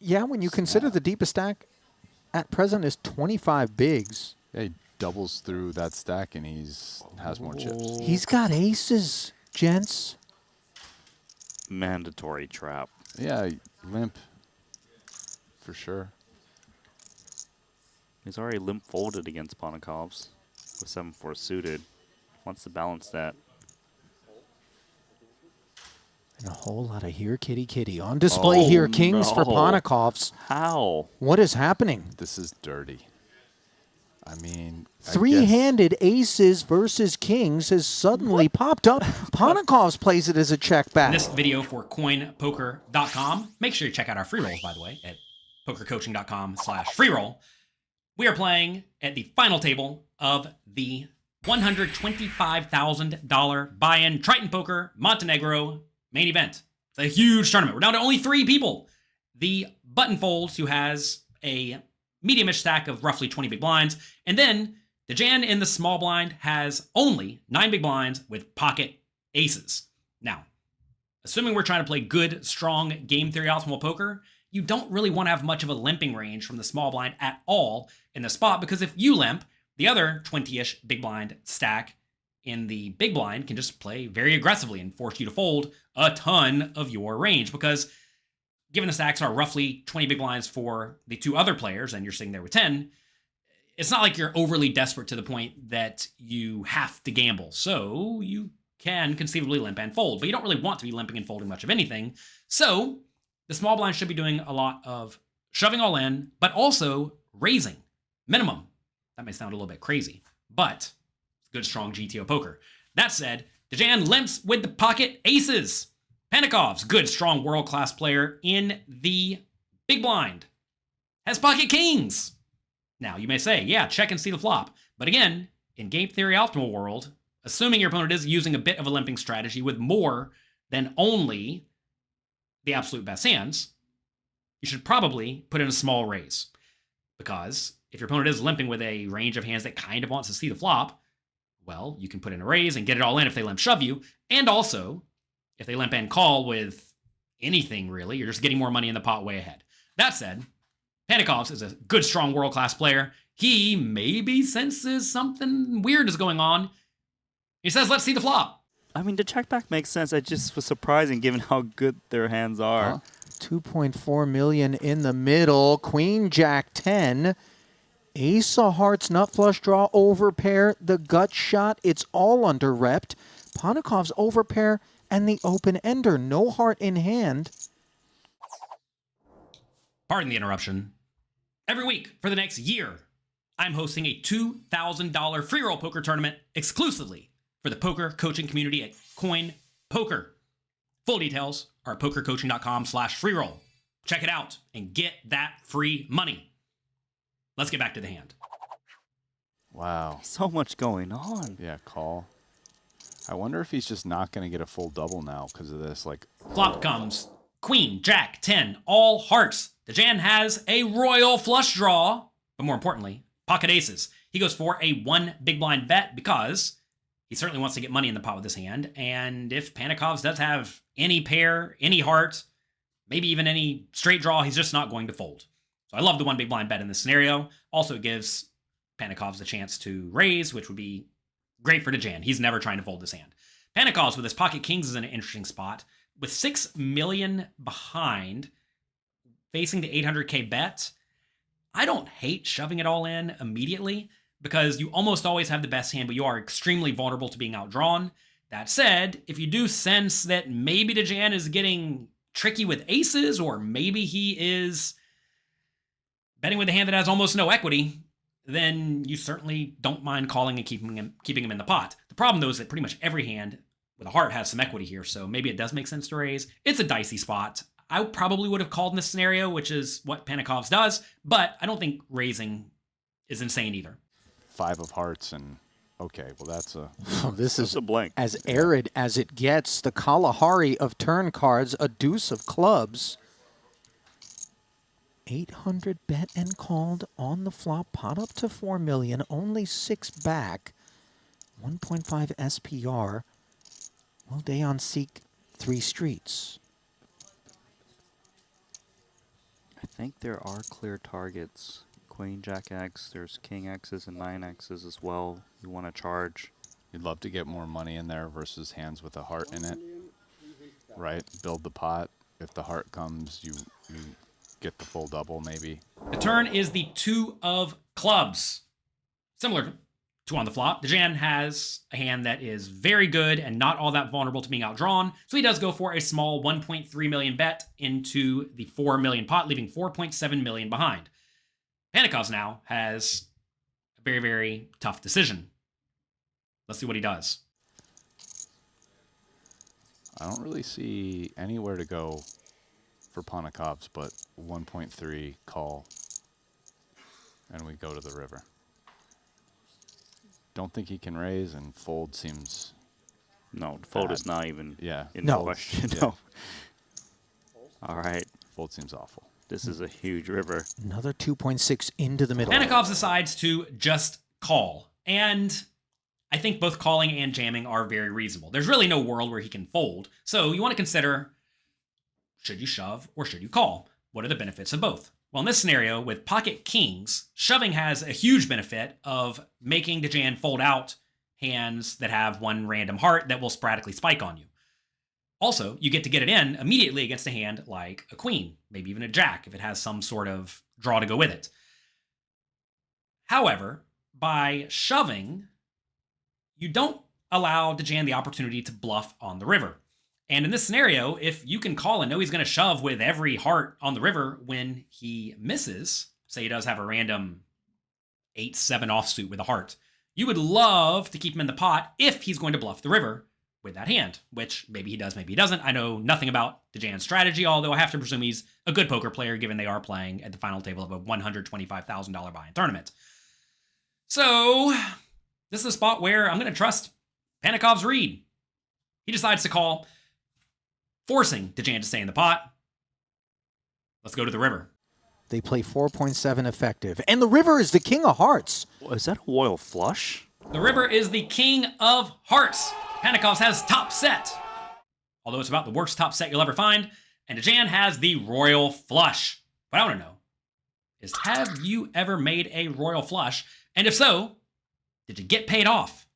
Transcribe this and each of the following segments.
Yeah, when you consider the deepest stack at present is 25 bigs. Yeah, he doubles through that stack and has more chips. He's got aces, gents. Mandatory trap. Yeah, limp. For sure. He's already limp folded against Ponakovs with 7-4 suited. Wants to balance that. And a whole lot of here, kitty, kitty. On display here, kings for Ponakovs. How? What is happening? This is dirty. I mean, three-handed aces versus kings has suddenly popped up. Ponakovs plays it as a check back. In this video for CoinPoker.com, make sure you check out our free rolls, by the way, at pokercoaching.com/freeroll. We are playing at the final table of the $125,000 buy-in Triton Poker Montenegro main event. It's a huge tournament. We're down to only 3 people. The button folds, who has a medium-ish stack of roughly 20 big blinds. And then Dejan in the small blind has only 9 big blinds with pocket aces. Now, assuming we're trying to play good, strong game theory optimal poker, you don't really want to have much of a limping range from the small blind at all in the spot, because if you limp, the other 20-ish big blind stack in the big blind can just play very aggressively and force you to fold a ton of your range, because given the stacks are roughly 20 big blinds for the 2 other players, and you're sitting there with 10, it's not like you're overly desperate to the point that you have to gamble. So you can conceivably limp and fold, but you don't really want to be limping and folding much of anything. So the small blind should be doing a lot of shoving all in, but also raising. Minimum. That may sound a little bit crazy, but good, strong GTO poker. That said, Dejan limps with the pocket aces. Ponakovs, good, strong, world-class player in the big blind, has pocket kings. Now, you may say, yeah, check and see the flop. But again, in game theory optimal world, assuming your opponent is using a bit of a limping strategy with more than only the absolute best hands, you should probably put in a small raise. Because if your opponent is limping with a range of hands that kind of wants to see the flop, well, you can put in a raise and get it all in if they limp shove you. And also, if they limp and call with anything, really, you're just getting more money in the pot way ahead. That said, Ponakovs is a good, strong, world-class player. He maybe senses something weird is going on. He says, let's see the flop. I mean, the check back makes sense. It just was surprising given how good their hands are. 2.4 million in the middle. Queen, Jack, 10. Ace of hearts, nut flush draw, overpair, the gut shot. It's all under repped. Ponakovs overpair and the open ender. No heart in hand. Pardon the interruption. Every week for the next year, I'm hosting a $2,000 free roll poker tournament exclusively for the poker coaching community at CoinPoker. Full details are at pokercoaching.com/freeroll. Check it out and get that free money. Let's get back to the hand. Wow. So much going on. Yeah, call. I wonder if he's just not going to get a full double now because of this. Like, Flop comes Queen, Jack, 10, all hearts. Dejan has a royal flush draw, but more importantly, pocket aces. He goes for a 1 big blind bet because he certainly wants to get money in the pot with his hand. And if Ponakovs does have any pair, any heart, maybe even any straight draw, he's just not going to fold. So I love the 1 big blind bet in this scenario. Also, it gives Ponakovs a chance to raise, which would be great for Dejan. He's never trying to fold this hand. Ponakovs with his pocket kings is in an interesting spot. With 6 million behind, facing the 800K bet, I don't hate shoving it all in immediately because you almost always have the best hand, but you are extremely vulnerable to being outdrawn. That said, if you do sense that maybe Dejan is getting tricky with aces, or maybe he is betting with a hand that has almost no equity, then you certainly don't mind calling and keeping him in the pot. The problem, though, is that pretty much every hand with a heart has some equity here, so maybe it does make sense to raise. It's a dicey spot. I probably would have called in this scenario, which is what Ponakovs does, but I don't think raising is insane either. 5 of hearts and okay, well that's a... This is a blank. As arid as it gets. The Kalahari of turn cards, a deuce of clubs. 800 bet and called on the flop. Pot up to 4 million, only 6 back. 1.5 SPR. Will Dejan seek 3 streets? I think there are clear targets. Queen, Jack X, there's King X's and 9 X's as well. You want to charge. You'd love to get more money in there versus hands with a heart in it. Right? Build the pot. If the heart comes, you get the full double maybe. The turn is the 2 of clubs. Similar to on the flop, Dejan has a hand that is very good and not all that vulnerable to being outdrawn, so he does go for a small 1.3 million bet into the 4 million pot, leaving 4.7 million behind. Ponakovs now has a very, very tough decision. Let's see what he does. I don't really see anywhere to go for Ponakovs but 1.3 call. And we go to the river. Don't think he can raise, and fold seems... No, fold bad. is not even in No. question. Yeah. No. All right. Fold seems awful. This is a huge river. Another 2.6 into the middle. Ponakovs decides to just call, and I think both calling and jamming are very reasonable. There's really no world where he can fold, so you want to consider, should you shove or should you call? What are the benefits of both? Well, in this scenario, with pocket kings, shoving has a huge benefit of making Dejan fold out hands that have one random heart that will sporadically spike on you. Also, you get to get it in immediately against a hand like a queen, maybe even a jack if it has some sort of draw to go with it. However, by shoving, you don't allow Dejan the opportunity to bluff on the river. And in this scenario, if you can call and know he's going to shove with every heart on the river when he misses, say he does have a random 8-7 offsuit with a heart, you would love to keep him in the pot if he's going to bluff the river with that hand, which maybe he does, maybe he doesn't. I know nothing about Dejan's strategy, although I have to presume he's a good poker player given they are playing at the final table of a $125,000 buy-in tournament. So this is a spot where I'm going to trust Ponakovs' read. He decides to call, forcing Dejan to stay in the pot. Let's go to the river. They play 4.7 effective. And the river is the king of hearts. Is that a royal flush? The river is the king of hearts. Ponakovs has top set, although it's about the worst top set you'll ever find. And Dejan has the royal flush. What I want to know is, have you ever made a royal flush? And if so, did you get paid off?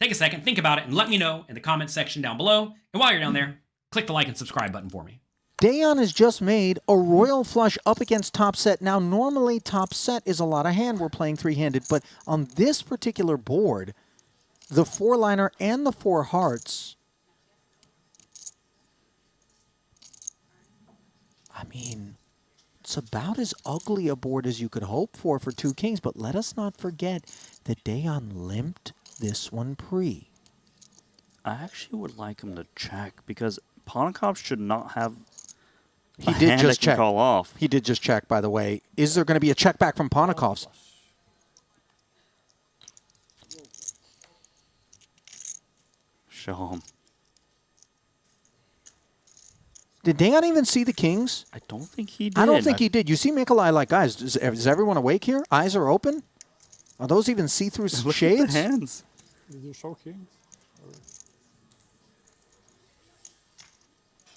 Take a second, think about it, and let me know in the comments section down below. And while you're down there, click the like and subscribe button for me. Dejan has just made a royal flush up against top set. Now, normally top set is a lot of hand. We're playing three-handed. But on this particular board, the four-liner and the four hearts, I mean, it's about as ugly a board as you could hope for two kings. But let us not forget that Dejan limped this one pre. I actually would like him to check because Ponakovs should not have He a did hand just that can check. call off. He did just check, by the way. Is there going to be a check back from Ponakovs? Show him. Did Dejan even see the kings? I don't think he did. I don't think he did. You see Mikolai like, guys, is everyone awake here? Eyes are open? Are those even see-through Look at the shades? hands. Did you show kings?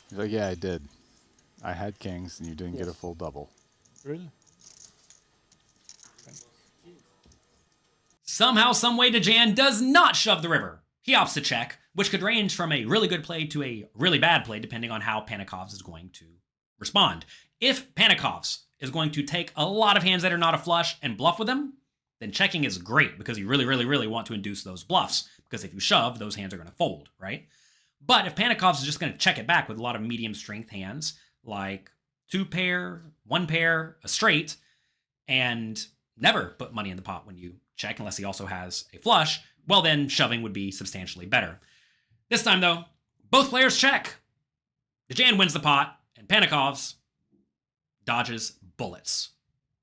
He's like, yeah, I did. I had kings, and you didn't get a full double. Really? Somehow, someway, Dejan does not shove the river. He opts to check, which could range from a really good play to a really bad play, depending on how Ponakovs is going to respond. If Ponakovs is going to take a lot of hands that are not a flush and bluff with them, then checking is great because you really, really, really want to induce those bluffs. Because if you shove, those hands are going to fold, right? But if Ponakovs is just going to check it back with a lot of medium strength hands, like 2-pair, 1-pair, a straight, and never put money in the pot when you check unless he also has a flush, well then shoving would be substantially better. This time though, both players check. Dejan wins the pot, and Ponakovs dodges bullets.